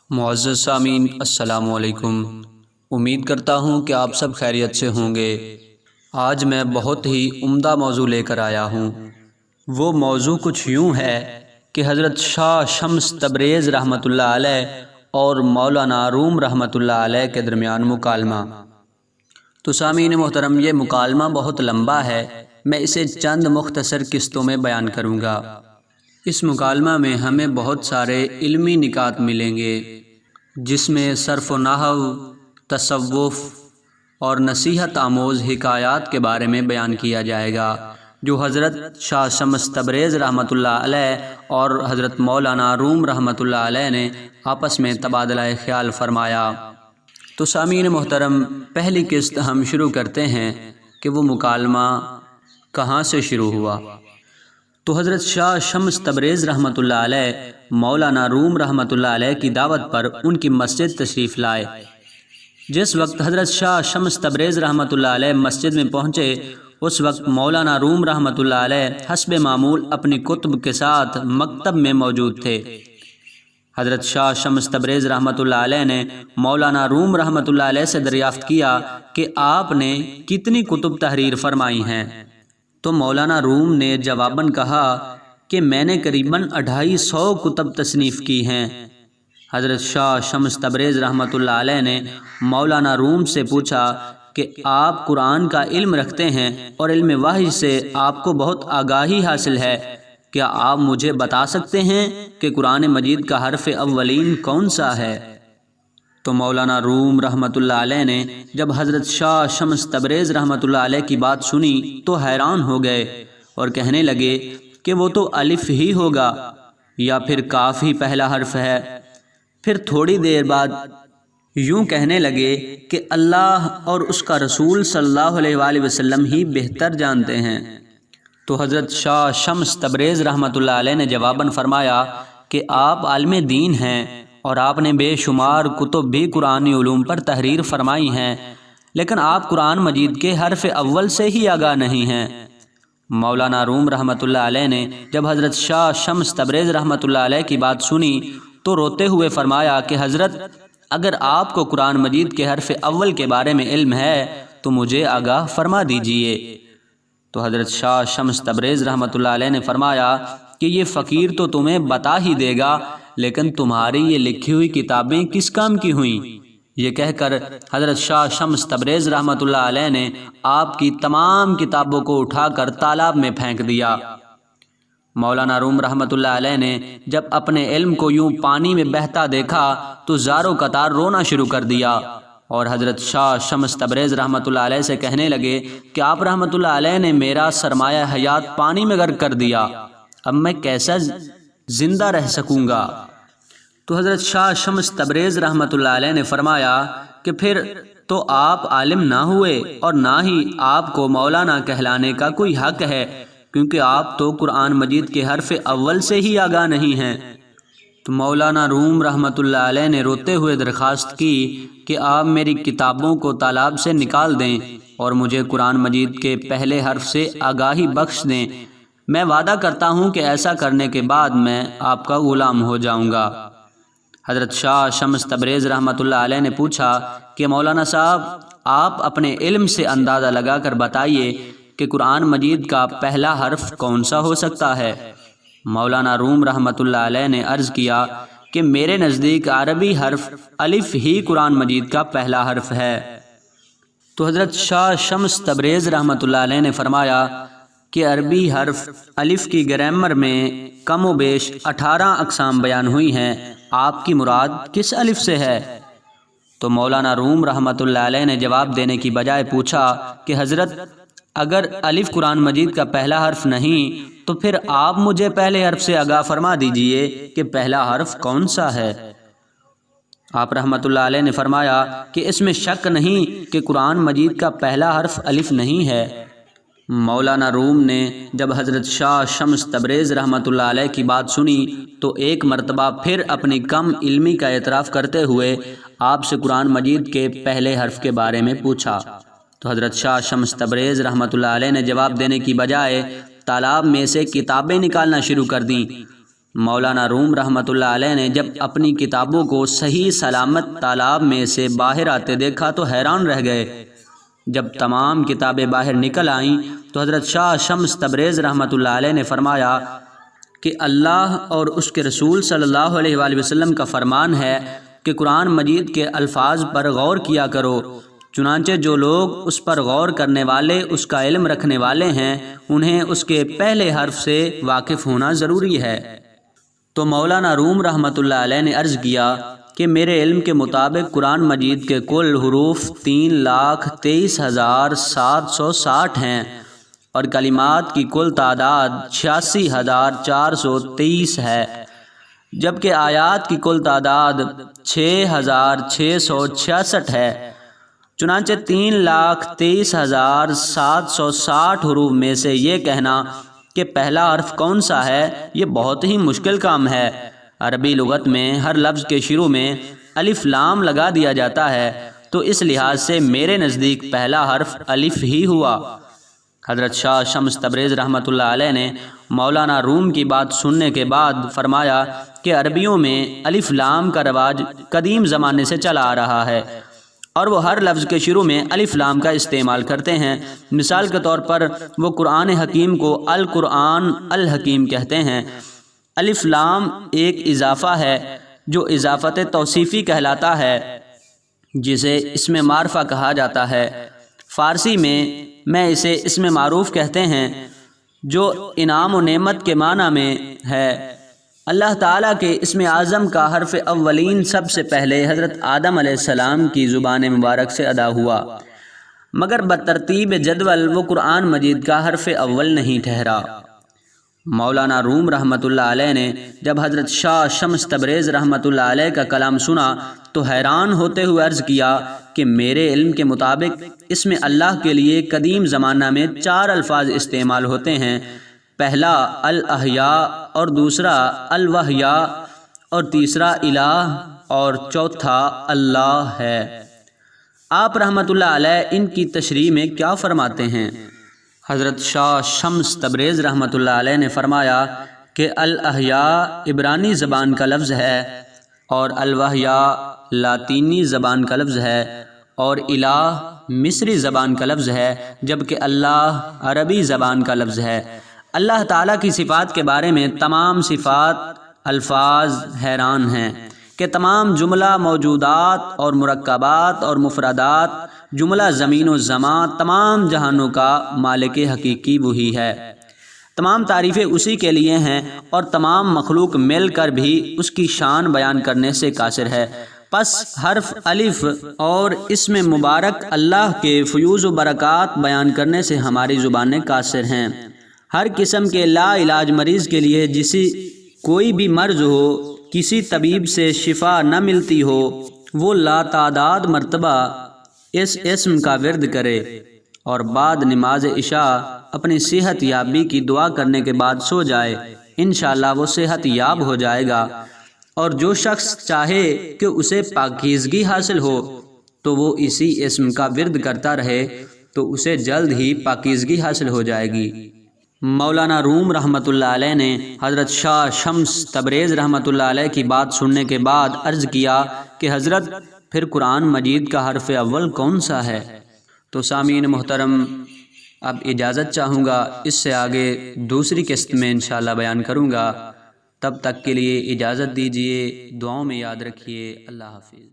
معزز سامعین السلام علیکم۔ امید کرتا ہوں کہ آپ سب خیریت سے ہوں گے۔ آج میں بہت ہی عمدہ موضوع لے کر آیا ہوں۔ وہ موضوع کچھ یوں ہے کہ حضرت شاہ شمس تبریز رحمۃ اللہ علیہ اور مولانا روم رحمۃ اللہ علیہ کے درمیان مکالمہ۔ تو سامعین محترم، یہ مکالمہ بہت لمبا ہے، میں اسے چند مختصر قسطوں میں بیان کروں گا۔ اس مکالمہ میں ہمیں بہت سارے علمی نکات ملیں گے، جس میں صرف و نحو، تصوف اور نصیحت آموز حکایات کے بارے میں بیان کیا جائے گا، جو حضرت شاہ شمس تبریز رحمۃ اللہ علیہ اور حضرت مولانا روم رحمۃ اللہ علیہ نے آپس میں تبادلہ خیال فرمایا۔ تو سامعین محترم، پہلی قسط ہم شروع کرتے ہیں کہ وہ مکالمہ کہاں سے شروع ہوا۔ تو حضرت شاہ شمس تبریز رحمۃ اللہ علیہ مولانا روم رحمۃ اللہ علیہ کی دعوت پر ان کی مسجد تشریف لائے۔ جس وقت حضرت شاہ شمس تبریز رحمۃ اللہ علیہ مسجد میں پہنچے، اس وقت مولانا روم رحمۃ اللہ علیہ حسب معمول اپنی کتب کے ساتھ مکتب میں موجود تھے۔ حضرت شاہ شمس تبریز رحمۃ اللہ علیہ نے مولانا روم رحمۃ اللہ علیہ سے دریافت کیا کہ آپ نے کتنی کتب تحریر فرمائی ہیں؟ تو مولانا روم نے جواباً کہا کہ میں نے قریباً 250 کتب تصنیف کی ہیں۔ حضرت شاہ شمس تبریز رحمۃ اللہ علیہ نے مولانا روم سے پوچھا کہ آپ قرآن کا علم رکھتے ہیں اور علم وحی سے آپ کو بہت آگاہی حاصل ہے، کیا آپ مجھے بتا سکتے ہیں کہ قرآن مجید کا حرف اولین کون سا ہے؟ تو مولانا روم رحمۃ اللہ علیہ نے جب حضرت شاہ شمس تبریز رحمۃ اللہ علیہ کی بات سنی تو حیران ہو گئے اور کہنے لگے کہ وہ تو الف ہی ہوگا یا پھر کاف ہی پہلا حرف ہے۔ پھر تھوڑی دیر بعد یوں کہنے لگے کہ اللہ اور اس کا رسول صلی اللہ علیہ وآلہ وسلم ہی بہتر جانتے ہیں۔ تو حضرت شاہ شمس تبریز رحمۃ اللہ علیہ نے جواباً فرمایا کہ آپ عالم دین ہیں اور آپ نے بے شمار کتب بھی قرآنی علوم پر تحریر فرمائی ہیں، لیکن آپ قرآن مجید کے حرف اول سے ہی آگاہ نہیں ہیں۔ مولانا روم رحمۃ اللہ علیہ نے جب حضرت شاہ شمس تبریز رحمۃ اللہ علیہ کی بات سنی تو روتے ہوئے فرمایا کہ حضرت، اگر آپ کو قرآن مجید کے حرف اول کے بارے میں علم ہے تو مجھے آگاہ فرما دیجئے۔ تو حضرت شاہ شمس تبریز رحمۃ اللہ علیہ نے فرمایا کہ یہ فقیر تو تمہیں بتا ہی دے گا، لیکن تمہاری یہ لکھی ہوئی کتابیں کس کام کی ہوئیں؟ یہ کہہ کر حضرت شاہ شمس تبریز رحمۃ اللہ علیہ نے آپ کی تمام کتابوں کو اٹھا کر تالاب میں پھینک دیا۔ مولانا روم رحمۃ اللہ علیہ نے جب اپنے علم کو یوں پانی میں بہتا دیکھا تو زاروں قطار رونا شروع کر دیا اور حضرت شاہ شمس تبریز رحمۃ اللہ علیہ سے کہنے لگے کہ آپ رحمۃ اللہ علیہ نے میرا سرمایہ حیات پانی میں غرق کر دیا، اب میں کیسا زندہ رہ سکوں گا؟ تو حضرت شاہ شمس تبریز رحمۃ اللہ علیہ نے فرمایا کہ پھر تو آپ عالم نہ ہوئے اور نہ ہی آپ کو مولانا کہلانے کا کوئی حق ہے، کیونکہ آپ تو قرآن مجید کے حرف اول سے ہی آگاہ نہیں ہیں۔ تو مولانا روم رحمۃ اللہ علیہ نے روتے ہوئے درخواست کی کہ آپ میری کتابوں کو تالاب سے نکال دیں اور مجھے قرآن مجید کے پہلے حرف سے آگاہی بخش دیں، میں وعدہ کرتا ہوں کہ ایسا کرنے کے بعد میں آپ کا غلام ہو جاؤں گا۔ حضرت شاہ شمس تبریز رحمۃ اللہ علیہ نے پوچھا کہ مولانا صاحب، آپ اپنے علم سے اندازہ لگا کر بتائیے کہ قرآن مجید کا پہلا حرف کون سا ہو سکتا ہے؟ مولانا روم رحمۃ اللہ علیہ نے عرض کیا کہ میرے نزدیک عربی حرف الف ہی قرآن مجید کا پہلا حرف ہے۔ تو حضرت شاہ شمس تبریز رحمۃ اللہ علیہ نے فرمایا کہ عربی حرف الف کی گرامر میں کم و بیش 18 اقسام بیان ہوئی ہیں، آپ کی مراد کس الف سے ہے؟ تو مولانا روم رحمۃ اللہ علیہ نے جواب دینے کی بجائے پوچھا کہ حضرت، اگر الف قرآن مجید کا پہلا حرف نہیں تو پھر آپ مجھے پہلے حرف سے آگاہ فرما دیجئے کہ پہلا حرف کون سا ہے؟ آپ رحمۃ اللہ علیہ نے فرمایا کہ اس میں شک نہیں کہ قرآن مجید کا پہلا حرف الف نہیں ہے۔ مولانا روم نے جب حضرت شاہ شمس تبریز رحمۃ اللہ علیہ کی بات سنی تو ایک مرتبہ پھر اپنی کم علمی کا اعتراف کرتے ہوئے آپ سے قرآن مجید کے پہلے حرف کے بارے میں پوچھا۔ تو حضرت شاہ شمس تبریز رحمۃ اللہ علیہ نے جواب دینے کی بجائے تالاب میں سے کتابیں نکالنا شروع کر دیں مولانا روم رحمۃ اللہ علیہ نے جب اپنی کتابوں کو صحیح سلامت تالاب میں سے باہر آتے دیکھا تو حیران رہ گئے۔ جب تمام کتابیں باہر نکل آئیں تو حضرت شاہ شمس تبریز رحمۃ اللہ علیہ نے فرمایا کہ اللہ اور اس کے رسول صلی اللہ علیہ وآلہ وسلم کا فرمان ہے کہ قرآن مجید کے الفاظ پر غور کیا کرو، چنانچہ جو لوگ اس پر غور کرنے والے، اس کا علم رکھنے والے ہیں، انہیں اس کے پہلے حرف سے واقف ہونا ضروری ہے۔ تو مولانا روم رحمۃ اللہ علیہ نے عرض کیا کہ میرے علم کے مطابق قرآن مجید کے کل حروف 3,23,760 ہیں اور کلمات کی کل تعداد 86,423 ہے، جبکہ آیات کی کل تعداد 6,666 ہے۔ چنانچہ 3,23,760 حروف میں سے یہ کہنا کہ پہلا حرف کون سا ہے، یہ بہت ہی مشکل کام ہے۔ عربی لغت میں ہر لفظ کے شروع میں الف لام لگا دیا جاتا ہے، تو اس لحاظ سے میرے نزدیک پہلا حرف الف ہی ہوا۔ حضرت شاہ شمس تبریز رحمۃ اللہ علیہ نے مولانا روم کی بات سننے کے بعد فرمایا کہ عربیوں میں الف لام کا رواج قدیم زمانے سے چلا آ رہا ہے اور وہ ہر لفظ کے شروع میں الف لام کا استعمال کرتے ہیں۔ مثال کے طور پر وہ قرآن حکیم کو القرآن الحکیم کہتے ہیں۔ الف لام ایک اضافہ ہے جو اضافت توصیفی کہلاتا ہے، جسے اسم معرفہ کہا جاتا ہے۔ فارسی میں اسے اسم معروف کہتے ہیں، جو انعام و نعمت کے معنی میں ہے۔ اللہ تعالیٰ کے اسم اعظم کا حرف اولین سب سے پہلے حضرت آدم علیہ السلام کی زبان مبارک سے ادا ہوا، مگر بترتیب جدول وہ قرآن مجید کا حرف اول نہیں ٹھہرا۔ مولانا روم رحمۃ اللہ علیہ نے جب حضرت شاہ شمس تبریز رحمۃ اللہ علیہ کا کلام سنا تو حیران ہوتے ہوئے عرض کیا کہ میرے علم کے مطابق اسم اللہ کے لیے قدیم زمانہ میں 4 الفاظ استعمال ہوتے ہیں، پہلا الاحیاء اور دوسرا الوحیاء اور تیسرا الہ اور چوتھا اللہ ہے۔ آپ رحمۃ اللہ علیہ ان کی تشریح میں کیا فرماتے ہیں؟ حضرت شاہ شمس تبریز رحمۃ اللہ علیہ نے فرمایا کہ الاحیاء عبرانی زبان کا لفظ ہے اور الوحیاء لاطینی زبان کا لفظ ہے اور الہ مصری زبان کا لفظ ہے، جبکہ اللہ عربی زبان کا لفظ ہے۔ اللہ تعالیٰ کی صفات کے بارے میں تمام صفات الفاظ حیران ہیں کہ تمام جملہ موجودات اور مرکبات اور مفردات، جملہ زمین و زمان، تمام جہانوں کا مالک حقیقی وہی ہے۔ تمام تعریفیں اسی کے لیے ہیں اور تمام مخلوق مل کر بھی اس کی شان بیان کرنے سے قاصر ہے۔ پس حرف الف اور اسم مبارک اللہ کے فیوز و برکات بیان کرنے سے ہماری زبانیں قاصر ہیں۔ ہر قسم کے لا علاج مریض کے لیے کوئی بھی مرض ہو، کسی طبیب سے شفا نہ ملتی ہو، وہ لا تعداد مرتبہ اس اسم کا ورد کرے اور بعد نماز عشاء اپنی صحت یابی کی دعا کرنے کے بعد سو جائے، انشاءاللہ وہ صحت یاب ہو جائے گا۔ اور جو شخص چاہے کہ اسے پاکیزگی حاصل ہو تو وہ اسی اسم کا ورد کرتا رہے تو اسے جلد ہی پاکیزگی حاصل ہو جائے گی۔ مولانا روم رحمۃ اللہ علیہ نے حضرت شاہ شمس تبریز رحمۃ اللہ علیہ کی بات سننے کے بعد عرض کیا کہ حضرت پھر قرآن مجید کا حرف اول کون سا ہے؟ تو سامعین محترم، اب اجازت چاہوں گا، اس سے آگے دوسری قسط میں انشاءاللہ بیان کروں گا۔ تب تک کے لیے اجازت دیجیے، دعاؤں میں یاد رکھیے۔ اللہ حافظ۔